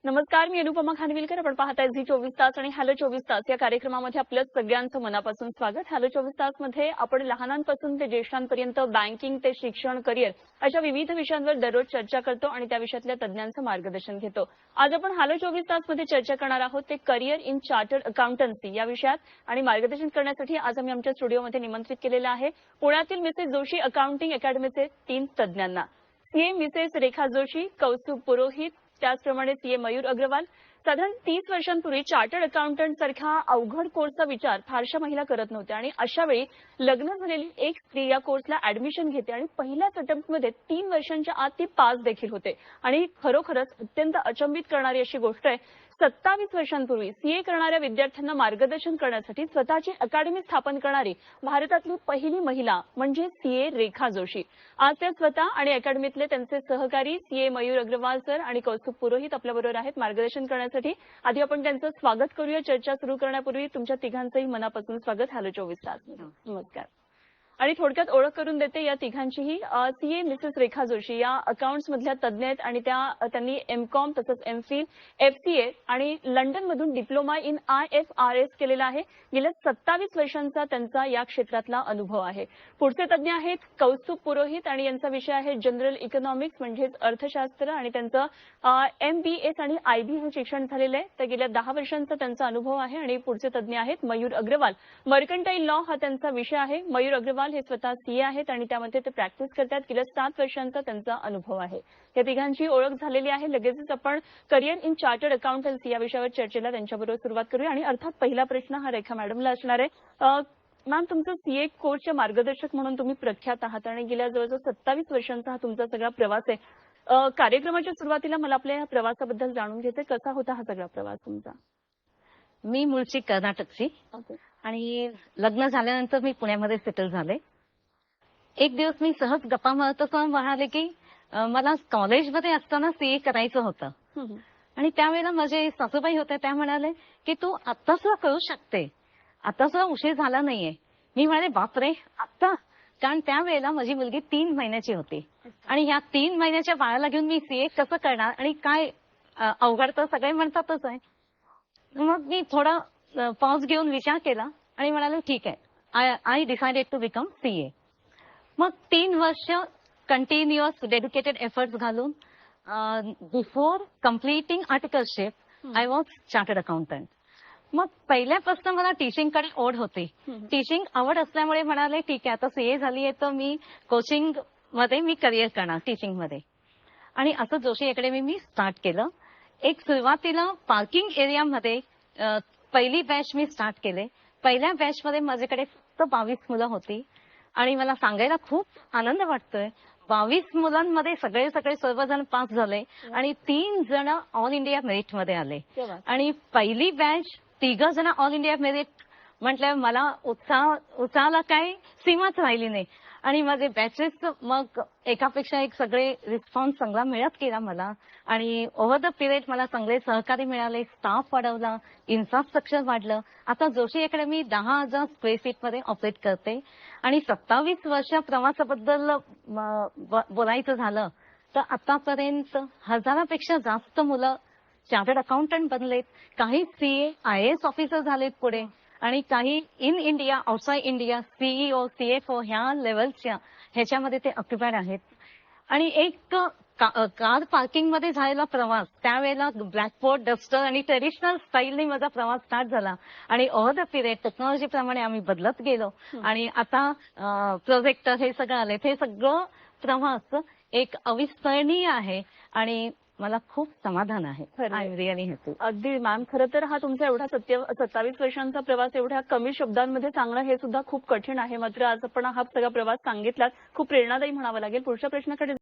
नमस्कार, मी अनुपमा खानविलकर. आपण पाहताय झी 24 तास आणि हॅलो 24 तास या कार्यक्रमामध्ये आपल्या सगळ्यांचं मनापासून स्वागत. हॅलो 24 तास मध्ये आपण लहानांपासून ते ज्येष्ठांपर्यंत बँकिंग ते शिक्षण, करिअर अशा विविध विषयांवर दररोज चर्चा करतो आणि त्या विषयातल्या तज्ञांचं मार्गदर्शन घेतो. आज आपण हॅलो 24 तास मध्ये चर्चा करणार आहोत ते करिअर इन चार्टर्ड अकाउंटन्सी या विषयात. आणि मार्गदर्शन करण्यासाठी आज आम्ही आमच्या स्टुडिओमध्ये निमंत्रित केलेलं आहे पुण्यातील मिसेस जोशी अकाउंटिंग अकॅडमीचे 3 तज्ञांना. सीए मिसेस रेखा जोशी, कौस्तुभ पुरोहित, त्याचप्रमाणे सीए मयूर अग्रवाल. साधारण 30 वर्षांपूर्वी चार्टर्ड अकाउंटंट सारखा अवघड कोर्सचा विचार फारशा महिला करत नव्हत्या आणि अशा वेळी लग्न झालेली एक स्त्री या कोर्सला ऍडमिशन घेते आणि पहिल्याच अटेम्प्टमध्ये 3 वर्षांच्या आत ती पास देखील होते. आणि खरोखरच अत्यंत अचंबित करणारी अशी गोष्ट आहे, 27 वर्षांपूर्वी सीए करणाऱ्या विद्यार्थ्यांना मार्गदर्शन करण्यासाठी स्वतःची अकादमी स्थापन करणारी भारतातली पहिली महिला म्हणजे सीए रेखा जोशी. आज त्या स्वतः आणि अकादमीतले त्यांचे सहकारी सीए मयूर अग्रवाल सर आणि कौस्तुभ पुरोहित आपल्याबरोबर आहेत मार्गदर्शन करण्यासाठी. आधी आपण त्यांचं स्वागत करूया. चर्चा सुरू करण्यापूर्वी तुमच्या तिघांचंही मनापासून स्वागत हॅलो 24 तास. नमस्कार. आणि थोडक्यात ओळख करून देते या तिघांचीही. सीए मिसेस रेखा जोशी या अकाउंट्स मधल्या तज्ञ आहेत आणि त्यांनी एमकॉम तसंच एमफिल, एफसीए आणि लंडनमधून डिप्लोमा इन IFRS केलेला आहे. गेल्या 27 वर्षांचा त्यांचा या क्षेत्रातला अनुभव आहे. पुढचे तज्ञ आहेत कौस्तुभ पुरोहित आणि यांचा विषय आहे जनरल इकॉनॉमिक्स म्हणजेच अर्थशास्त्र आणि त्यांचं MBS आणि IB हे शिक्षण झालेलं आहे. तर गेल्या 10 वर्षांचा त्यांचा अनुभव आहे. आणि पुढचे तज्ञ आहेत मयूर अग्रवाल. मर्कंटाईल लॉ हा त्यांचा विषय आहे. मयूर अग्रवाल हे स्वतः सीए आहेत आणि त्यामध्ये ते प्रॅक्टिस करतात. गेल्या 7 वर्षांचा त्यांचा अनुभव आहे. या तिघांची ओळख झालेली आहे. लगेचच आपण करिअर इन चार्टर्ड अकाउंटन्सी या विषयावर चर्चेला त्यांच्याबरोबर सुरुवात करूया. आणि अर्थात पहिला प्रश्न हा रेखा मॅडमला असणार आहे. मॅम, तुमचं सीए कोर्सचे मार्गदर्शक म्हणून तुम्ही प्रख्यात आहात आणि गेल्या जवळजवळ 27 वर्षांचा हा तुमचा सगळा प्रवास आहे. कार्यक्रमाच्या सुरुवातीला मला आपल्या या प्रवासाबद्दल जाणून घ्यायचंय, कसा होता हा सगळा प्रवास तुमचा? मी मूळची कर्नाटकची आणि लग्न झाल्यानंतर मी पुण्यामध्ये सेटल झाले. एक दिवस मी सहज गप्पा मारत असताना म्हणाले की मला कॉलेजमध्ये असताना सीए करायचं होतं. आणि त्यावेळेला माझे सासूबाई होत्या, त्या म्हणाले की तू आता सुद्धा करू शकते, आता सुद्धा उशीर झाला नाहीये. मी म्हणाले बापरे, आता? कारण त्यावेळेला माझी मुलगी 3 महिन्याची होती आणि ह्या 3 महिन्याच्या बाळाला घेऊन मी सीए कसं करणार आणि काय अवघड तर सगळे म्हणतातच आहे. मग मी थोडा पॉज घेऊन विचार केला आणि म्हणाले ठीक आहे, I decided to become CA. मग 3 वर्ष कंटिन्युअस डेडिकेटेड एफर्ट्स घालून before completing articleship I was chartered accountant. मग पहिल्यापासून मला टीचिंगकडे ओढ होती. टीचिंग आवड असल्यामुळे म्हणाले ठीक आहे, आता सीए झाली आहे तर मी कोचिंग मध्ये मी करिअर करणार टीचिंग मध्ये. आणि असं जोशी अकॅडमी मी स्टार्ट केलं. एक सुरुवातीला पार्किंग एरियामध्ये पहिली बॅच मी स्टार्ट केले. पहिल्या बॅच मध्ये माझ्याकडे फक्त 22 मुलं होती आणि मला सांगायला खूप आनंद वाटतोय, 22 मुलांमध्ये सगळे सर्वजण पास झाले आणि 3 जण ऑल इंडिया मेरिट मध्ये आले. आणि पहिली बॅच 3 जण ऑल इंडिया मेरिट म्हटल्यावर मला उत्साहाला काही सीमाच राहिली नाही. आणि माझे बॅचेस मग एकापेक्षा एक सगळे रिस्पॉन्स चांगला मिळत गेला मला. आणि ओव्हर द पिरियड मला चांगले सहकारी मिळाले, स्टाफ वाढवला, इन्फ्रास्ट्रक्चर वाढलं. आता जोशी अकॅडमी 10,000 स्क्वेअर फीट मध्ये ऑपरेट करते. आणि 27 वर्ष प्रवासाबद्दल बोलायचं झालं तर आतापर्यंत 1000पेक्षा जास्त मुलं चार्टर्ड अकाउंटंट बनलेत. काही सीए IAS ऑफिसर झालेत पुढे आणि काही in India, outside India CEO, CFO ह्या लेवलच्या ह्याच्यामध्ये ते ऑक्युपाईड आहेत. आणि एक कार पार्किंग मध्ये झालेला प्रवास, त्यावेळेला ब्लॅकबोर्ड, डस्टर आणि ट्रेडिशनल स्टाईलने माझा प्रवास स्टार्ट झाला. आणि ओव्हर द पिरियड टेक्नॉलॉजी प्रमाणे आम्ही बदलत गेलो आणि आता प्रोजेक्टर हे सगळं आले. हे सगळं प्रवास एक अविस्मरणीय आहे आणि मला खूप समाधान आहे. I am really happy. अगदी मॅम, खरं तर हा तुमचा एवढा 27 वर्षांचा प्रवास एवढ्या कमी शब्दांमध्ये सांगणं हे सुद्धा खूप कठीण आहे. मात्र आज आपण हा सगळा प्रवास सांगितलात, खूप प्रेरणादायी म्हणावा लागेल. पुढच्या प्रश्नाकडे